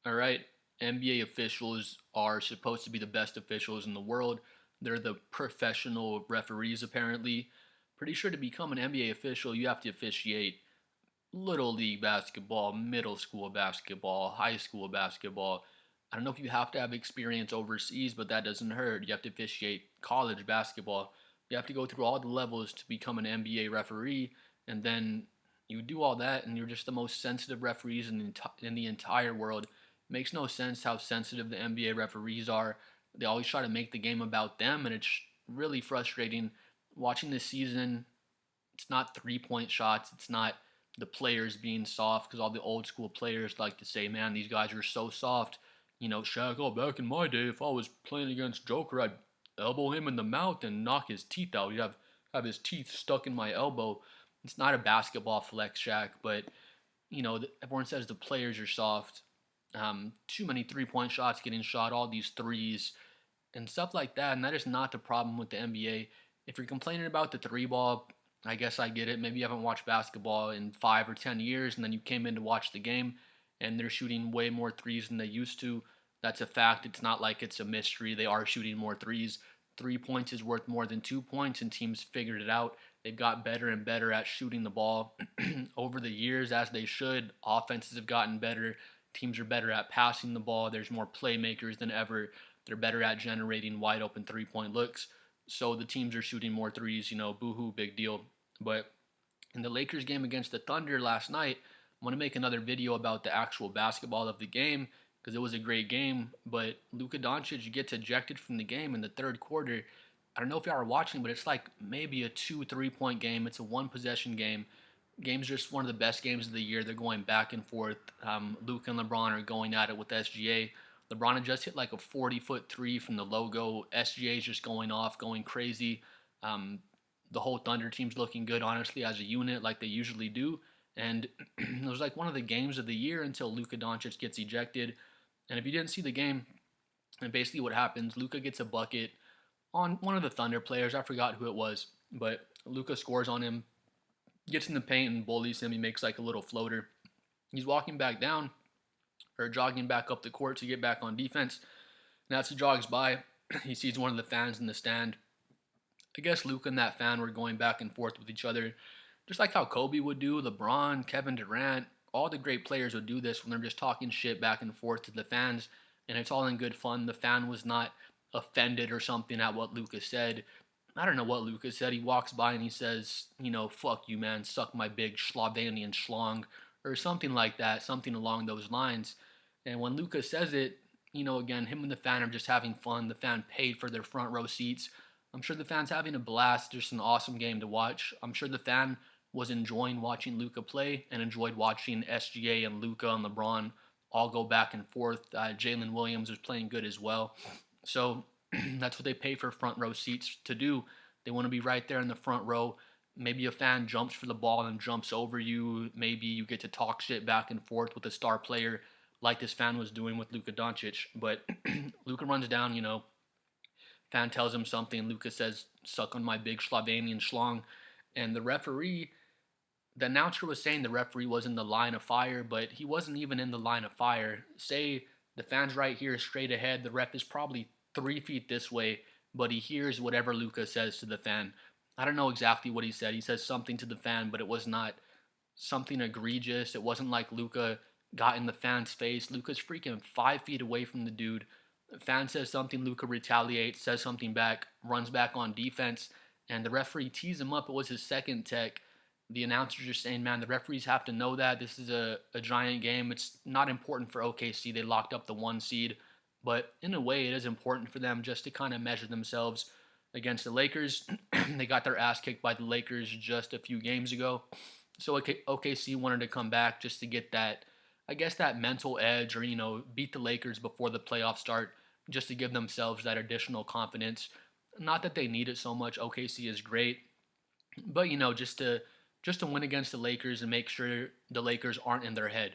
All right. NBA officials are supposed to be the best officials in the world. They're the professional referees, apparently. Pretty sure to become an NBA official, you have to officiate little league basketball, middle school basketball, high school basketball. I don't know if you have to have experience overseas, but that doesn't hurt. You have to officiate college basketball. You have to go through all the levels to become an NBA referee, and then you do all that, and you're just the most sensitive referees in the entire world. It makes no sense how sensitive the NBA referees are. They always try to make the game about them, and it's really frustrating watching this season. It's not 3-point shots. It's not the players being soft because all the old school players like to say, man, these guys are so soft. Shaq, oh, back in my day, if I was playing against Joker, I'd elbow him in the mouth and knock his teeth out. He'd have his teeth stuck in my elbow. It's not a basketball flex, Shaq, but, everyone says the players are soft. Too many 3-point shots getting shot, all these threes, and stuff like that. And that is not the problem with the NBA. If you're complaining about the three ball, I guess I get it. Maybe you haven't watched basketball in 5 or 10 years, and then you came in to watch the game, and they're shooting way more threes than they used to. That's a fact. It's not like it's a mystery. They are shooting more threes. 3 points is worth more than 2 points, and teams figured it out. They've got better and better at shooting the ball over the years, as they should. Offenses have gotten better. Teams are better at passing the ball. There's more playmakers than ever. They're better at generating wide open 3-point looks. So the teams are shooting more threes, boohoo, big deal. But in the Lakers game against the Thunder last night, I want to make another video about the actual basketball of the game because it was a great game. But Luka Doncic gets ejected from the game in the third quarter. I don't know if y'all are watching, but it's like maybe a 2-3 point game. It's a one possession game. Game's just one of the best games of the year. They're going back and forth. Luka and LeBron are going at it with SGA. LeBron had just hit like a 40-foot three from the logo. SGA is just going off, going crazy. The whole Thunder team's looking good, honestly, as a unit, like they usually do. And it was like one of the games of the year until Luka Doncic gets ejected. And if you didn't see the game, and basically what happens, Luka gets a bucket on one of the Thunder players. I forgot who it was, but Luka scores on him, gets in the paint and bullies him. He makes like a little floater. He's walking back down or jogging back up the court to get back on defense. And as he jogs by, he sees one of the fans in the stand. I guess Luka and that fan were going back and forth with each other, just like how Kobe would do, LeBron, Kevin Durant, all the great players would do this when they're just talking shit back and forth to the fans, and it's all in good fun. The fan was not offended or something at what Luka said. I don't know what Luka said. He walks by and he says, fuck you, man, suck my big Slovenian schlong, or something like that, something along those lines. And when Luka says it, again, him and the fan are just having fun. The fan paid for their front row seats. I'm sure the fan's having a blast. Just an awesome game to watch. I'm sure the fan was enjoying watching Luka play and enjoyed watching SGA and Luka and LeBron all go back and forth. Jalen Williams was playing good as well. So that's what they pay for front row seats to do. They want to be right there in the front row. Maybe a fan jumps for the ball and jumps over you. Maybe you get to talk shit back and forth with a star player like this fan was doing with Luka Doncic. But Luka runs down, fan tells him something. Luka says, suck on my big Slovenian schlong. And the announcer was saying the referee was in the line of fire, but he wasn't even in the line of fire. Say the fan's right here straight ahead. The ref is probably 3 feet this way, but he hears whatever Luka says to the fan. I don't know exactly what he said. He says something to the fan, but it was not something egregious. It wasn't like Luka got in the fan's face. Luka's freaking 5 feet away from the dude. The fan says something, Luka retaliates, says something back, runs back on defense, and the referee tees him up. It was his second tech. The announcer's just saying, man, the referees have to know that. This is a giant game. It's not important for OKC. They locked up the 1 seed. But in a way, it is important for them just to kind of measure themselves against the Lakers. They got their ass kicked by the Lakers just a few games ago. So OKC wanted to come back just to get that, I guess, that mental edge, or, beat the Lakers before the playoffs start, just to give themselves that additional confidence. Not that they need it so much. OKC is great. But, just to win against the Lakers and make sure the Lakers aren't in their head.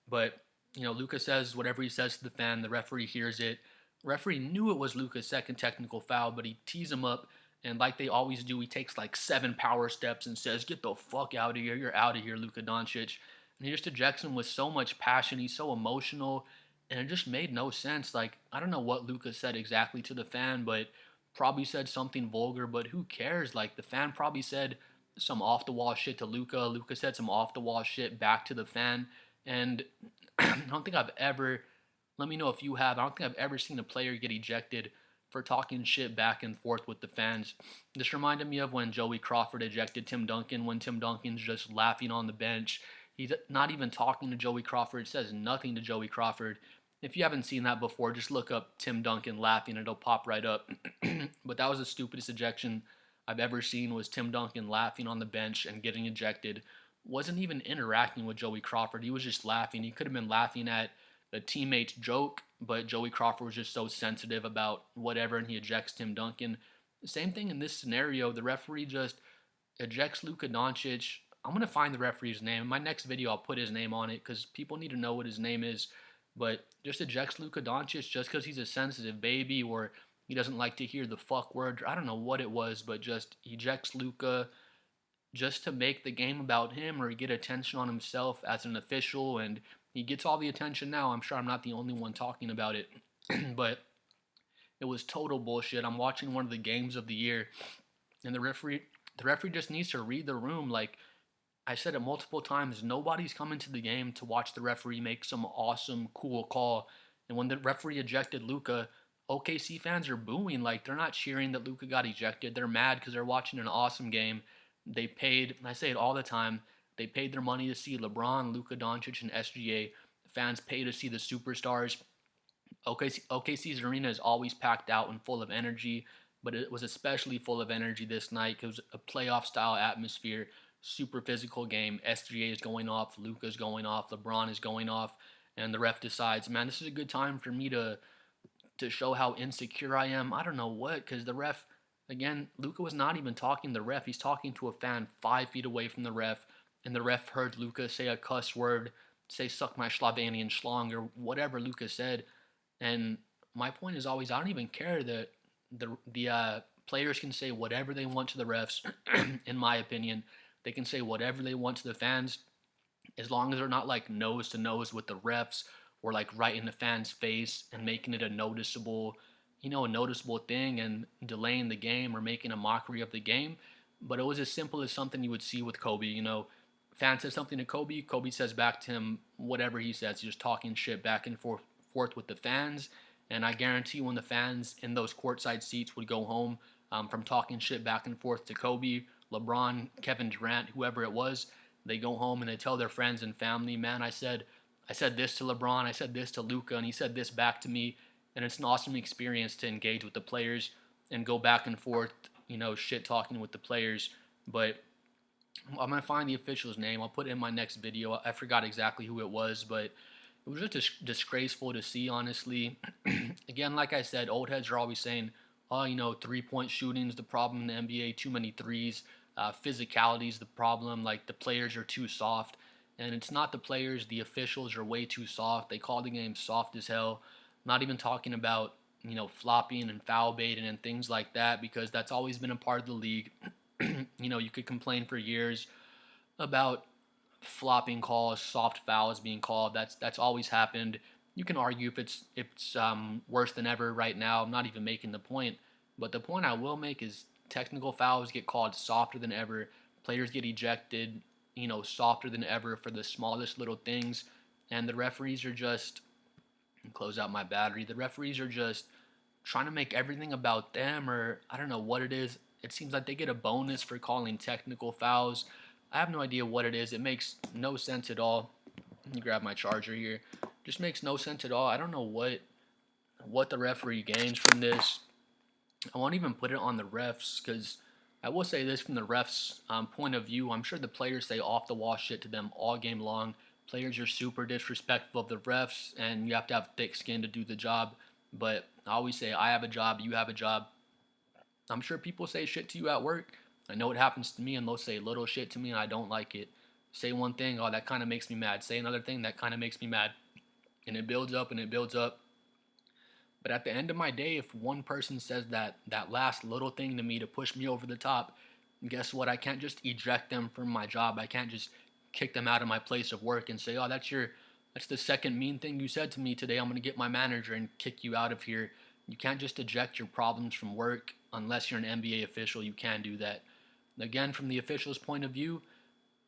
But, Luka says whatever he says to the fan, the referee hears it. Referee knew it was Luka's second technical foul, but he tees him up, and like they always do, he takes like 7 power steps and says, get the fuck out of here, you're out of here, Luka Doncic. And he just ejects him with so much passion. He's so emotional, and it just made no sense. Like, I don't know what Luka said exactly to the fan, but probably said something vulgar, but who cares? Like, the fan probably said some off the wall shit to Luka. Luka said some off the wall shit back to the fan. And I don't think I've ever, let me know if you have, I don't think I've ever seen a player get ejected for talking shit back and forth with the fans. This reminded me of when Joey Crawford ejected Tim Duncan, when Tim Duncan's just laughing on the bench. He's not even talking to Joey Crawford, says nothing to Joey Crawford. If you haven't seen that before, just look up Tim Duncan laughing, it'll pop right up. But that was the stupidest ejection I've ever seen, was Tim Duncan laughing on the bench and getting ejected. Wasn't even interacting with Joey Crawford. He was just laughing. He could have been laughing at a teammate's joke, but Joey Crawford was just so sensitive about whatever, and he ejects Tim Duncan. Same thing in this scenario. The referee just ejects Luka Doncic. I'm going to find the referee's name. In my next video, I'll put his name on it because people need to know what his name is. But just ejects Luka Doncic just because he's a sensitive baby, or he doesn't like to hear the fuck word. I don't know what it was, but just ejects Luka just to make the game about him or get attention on himself as an official. And he gets all the attention now. I'm sure I'm not the only one talking about it. But it was total bullshit. I'm watching one of the games of the year, and the referee just needs to read the room. Like I said it multiple times, nobody's coming to the game to watch the referee make some awesome, cool call. And when the referee ejected Luka, OKC fans are booing. Like, they're not cheering that Luka got ejected. They're mad because they're watching an awesome game. They paid, I say it all the time, they paid their money to see LeBron, Luka Doncic, and SGA. Fans pay to see the superstars. OKC's arena is always packed out and full of energy, but it was especially full of energy this night because it was a playoff style atmosphere, super physical game. SGA is going off, Luka's going off, LeBron is going off, and the ref decides, man, this is a good time for me to show how insecure I am. I don't know what, because the ref, again, Luka was not even talking to the ref. He's talking to a fan 5 feet away from the ref, and the ref heard Luka say a cuss word, say suck my Slovenian schlong, or whatever Luka said. And my point is always, I don't even care that the players can say whatever they want to the refs. In my opinion, they can say whatever they want to the fans, as long as they're not like nose to nose with the refs or like right in the fan's face and making it a noticeable thing and delaying the game or making a mockery of the game. But it was as simple as something you would see with Kobe. Fan says something to Kobe, Kobe says back to him whatever he says, just talking shit back and forth with the fans. And I guarantee when the fans in those courtside seats would go home from talking shit back and forth to Kobe, LeBron, Kevin Durant, whoever it was, they go home and they tell their friends and family, man, I said this to LeBron, I said this to Luka, and he said this back to me. And it's an awesome experience to engage with the players and go back and forth, shit talking with the players. But I'm going to find the official's name. I'll put it in my next video. I forgot exactly who it was, but it was just disgraceful to see, honestly. Again, like I said, old heads are always saying, oh, three-point shooting is the problem in the NBA, too many threes. Physicality is the problem, like the players are too soft. And it's not the players, the officials are way too soft. They call the game soft as hell. Not even talking about, flopping and foul baiting and things like that, because that's always been a part of the league. You could complain for years about flopping calls, soft fouls being called. That's always happened. You can argue if it's worse than ever right now. I'm not even making the point, but the point I will make is technical fouls get called softer than ever. Players get ejected, softer than ever for the smallest little things, and the referees are just, close out my battery. The referees are just trying to make everything about them, or I don't know what it is. It seems like they get a bonus for calling technical fouls. I have no idea what it is. It makes no sense at all. Let me grab my charger here. Just makes no sense at all. I don't know what the referee gains from this. I won't even put it on the refs, because I will say this from the refs' point of view. I'm sure the players say off-the-wall shit to them all game long. Players are super disrespectful of the refs, and you have to have thick skin to do the job. But I always say, I have a job, you have a job. I'm sure people say shit to you at work. I know it happens to me, and they'll say little shit to me, and I don't like it. Say one thing, oh, that kind of makes me mad. Say another thing, that kind of makes me mad. And it builds up, and it builds up. But at the end of my day, if one person says that last little thing to me to push me over the top, guess what? I can't just eject them from my job. I can't just kick them out of my place of work and say, oh, that's your That's the second mean thing you said to me today. I'm going to get my manager and kick you out of here. You can't just eject your problems from work unless you're an NBA official. You can't do that. Again, from the official's point of view,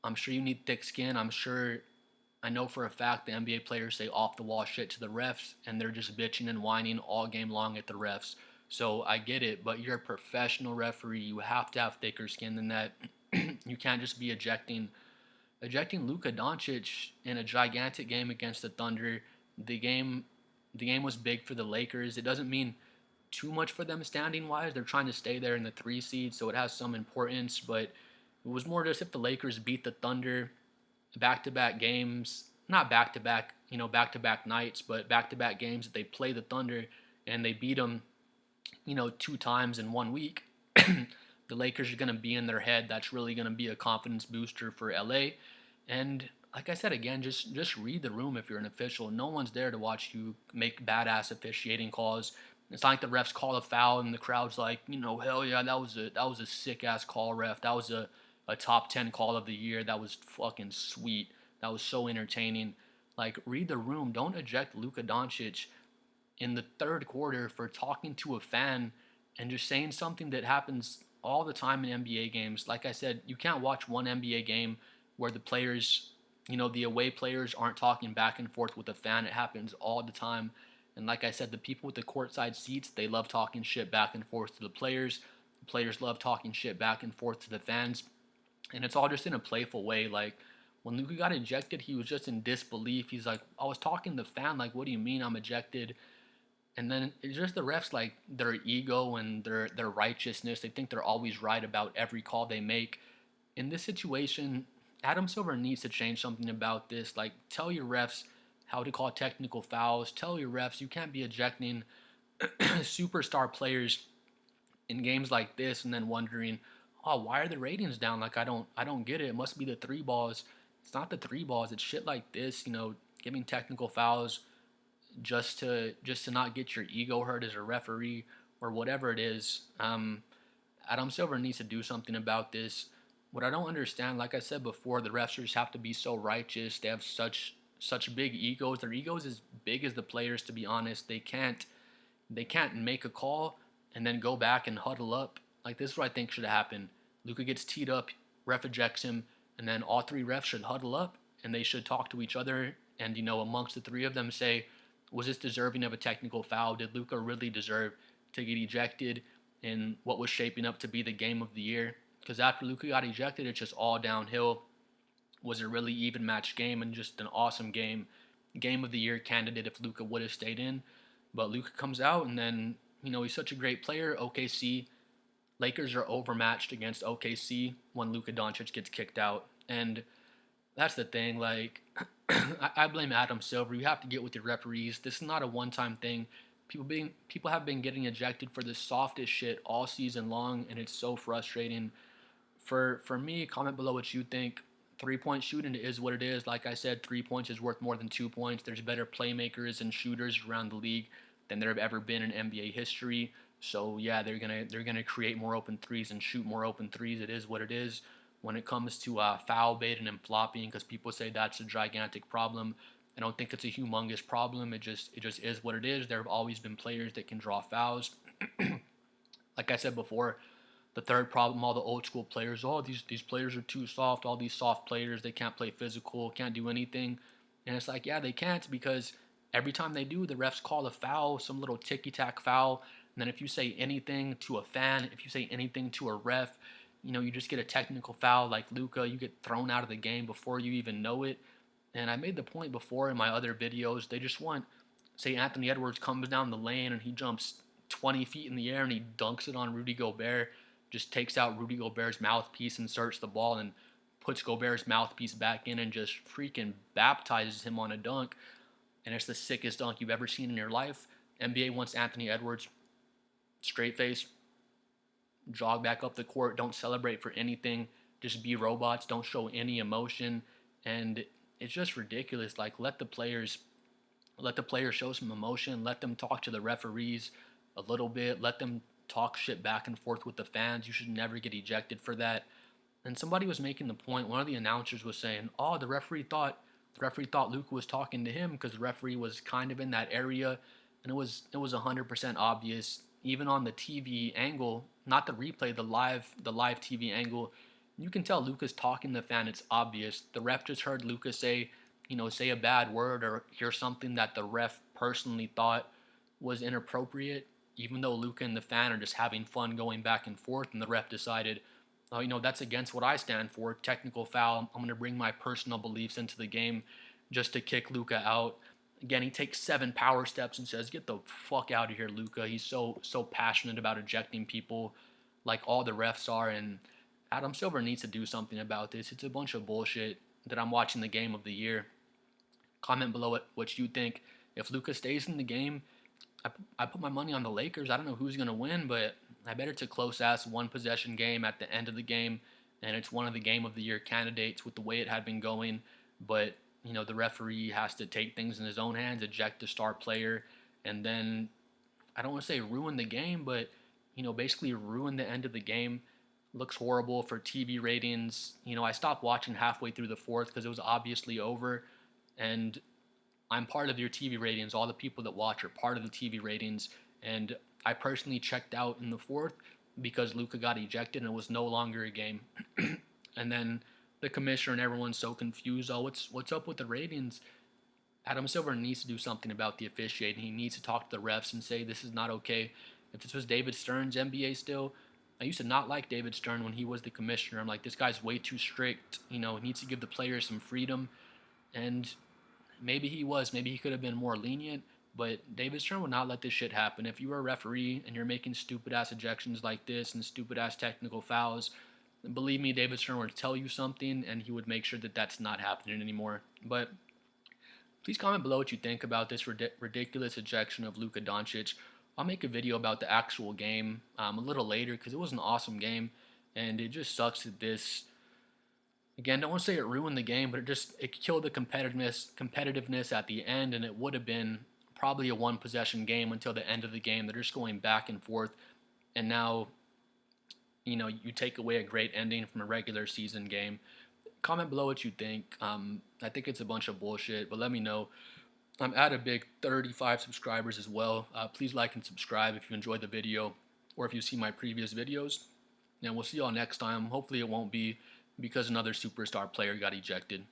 I'm sure you need thick skin. I know for a fact the NBA players say off the wall shit to the refs, and they're just bitching and whining all game long at the refs. So I get it, but you're a professional referee. You have to have thicker skin than that. You can't just be ejecting Luka Doncic in a gigantic game against the Thunder. The game the game was big for the Lakers. It doesn't mean too much for them standing wise. They're trying to stay there in the 3 seed, so it has some importance, but it was more just if the Lakers beat the Thunder back to back games, not back to back, back to back nights, but back to back games that they play the Thunder and they beat them, 2 times in 1 week. The Lakers are going to be in their head. That's really going to be a confidence booster for LA. And like I said again, just read the room if you're an official. No one's there to watch you make badass officiating calls. It's not like the refs call a foul and the crowd's like, hell yeah, that was a sick ass call, ref. That was a top 10 call of the year. That was fucking sweet. That was so entertaining. Like, read the room. Don't eject Luka Doncic in the third quarter for talking to a fan and just saying something that happens all the time in NBA games. Like I said, you can't watch one NBA game where the players, the away players aren't talking back and forth with the fan. It happens all the time. And like I said, the people with the courtside seats, they love talking shit back and forth to the players. The players love talking shit back and forth to the fans. And it's all just in a playful way. Like, when Luka got ejected, he was just in disbelief. He's like, I was talking to the fan, like, what do you mean I'm ejected? And then it's just the refs, like, their ego and their righteousness. They think they're always right about every call they make. In this situation, Adam Silver needs to change something about this. Like, tell your refs how to call technical fouls. Tell your refs you can't be ejecting superstar players in games like this and then wondering, oh, why are the ratings down? Like, I don't get it. It must be the three balls. It's not the three balls. It's shit like this, giving technical fouls just to not get your ego hurt as a referee or whatever it is. Adam Silver needs to do something about this. What I don't understand, like I said before, the refs just have to be so righteous. They have such big egos. Their egos as big as the players. To be honest, they can't make a call and then go back and huddle up. Like, this is what I think should happen. Luka gets teed up, ref ejects him, and then all three refs should huddle up and they should talk to each other and amongst the three of them say, was this deserving of a technical foul? Did Luka really deserve to get ejected in what was shaping up to be the game of the year? Because after Luka got ejected, it's just all downhill. Was a really even matched game and just an awesome game of the year candidate if Luka would have stayed in. But Luka comes out and then, he's such a great player. Lakers are overmatched against OKC when Luka Doncic gets kicked out. And that's the thing. Like, I blame Adam Silver. You have to get with your referees. This is not a one-time thing. People have been getting ejected for the softest shit all season long, and it's so frustrating. For me, comment below what you think. 3-point shooting is what it is. Like I said, 3 points is worth more than 2 points. There's better playmakers and shooters around the league than there have ever been in NBA history. So yeah, they're gonna create more open threes and shoot more open threes. It is what it is. When it comes to foul baiting and flopping, because people say that's a gigantic problem, I don't think it's a humongous problem. It just is what it is. There have always been players that can draw fouls. Like I said before, the third problem, all the old school players, oh, these players are too soft. All these soft players, they can't play physical, can't do anything. And it's like, yeah, they can't, because every time they do, the refs call a foul, some little ticky-tack foul. And then if you say anything to a fan, if you say anything to a ref, you just get a technical foul like Luka. You get thrown out of the game before you even know it. And I made the point before in my other videos, they just want, say Anthony Edwards comes down the lane and he jumps 20 feet in the air and he dunks it on Rudy Gobert, just takes out Rudy Gobert's mouthpiece, inserts the ball, and puts Gobert's mouthpiece back in and just freaking baptizes him on a dunk. And it's the sickest dunk you've ever seen in your life. NBA wants Anthony Edwards, straight face, jog back up the court, don't celebrate for anything, just be robots, don't show any emotion. And it's just ridiculous. Like, let the players show some emotion, let them talk to the referees a little bit, let them talk shit back and forth with the fans. You should never get ejected for that. And somebody was making the point, one of the announcers was saying, oh, the referee thought The referee thought Luka was talking to him because the referee was kind of in that area, and it was 100% obvious. Even on the TV angle, not the replay, the live TV angle, you can tell Luka's talking to the fan. It's obvious. The ref just heard Luka say a bad word or hear something that the ref personally thought was inappropriate, even though Luka and the fan are just having fun going back and forth, and the ref decided, oh, that's against what I stand for. Technical foul. I'm going to bring my personal beliefs into the game just to kick Luka out. Again, he takes 7 power steps and says, "Get the fuck out of here, Luka." He's so passionate about ejecting people, like all the refs are, and Adam Silver needs to do something about this. It's a bunch of bullshit that I'm watching the game of the year. Comment below what you think. If Luka stays in the game, I put my money on the Lakers. I don't know who's going to win, but I bet it's a close-ass one-possession game at the end of the game, and it's one of the game of the year candidates with the way it had been going. But, the referee has to take things in his own hands, eject the star player, and then, I don't want to say ruin the game, but, basically ruin the end of the game. Looks horrible for TV ratings. I stopped watching halfway through the fourth because it was obviously over, and I'm part of your TV ratings. All the people that watch are part of the TV ratings. And I personally checked out in the fourth because Luka got ejected and it was no longer a game. And then the commissioner and everyone's so confused. Oh, what's up with the ratings? Adam Silver needs to do something about the officiating. He needs to talk to the refs and say this is not okay. If this was David Stern's NBA still, I used to not like David Stern when he was the commissioner. I'm like, this guy's way too strict. He needs to give the players some freedom. And maybe he could have been more lenient, but David Stern would not let this shit happen. If you were a referee and you're making stupid ass ejections like this and stupid ass technical fouls, believe me, David Stern would tell you something and he would make sure that that's not happening anymore. But please comment below what you think about this ridiculous ejection of Luka Doncic. I'll make a video about the actual game a little later because it was an awesome game, and it just sucks that this. Again, don't want to say it ruined the game, but it killed the competitiveness at the end, and it would have been probably a one possession game until the end of the game. They're just going back and forth, and now you take away a great ending from a regular season game. Comment below what you think. I think it's a bunch of bullshit, but let me know. I'm at a big 35 subscribers as well. Please like and subscribe if you enjoyed the video or if you see my previous videos. And we'll see y'all next time. Hopefully it won't be because another superstar player got ejected.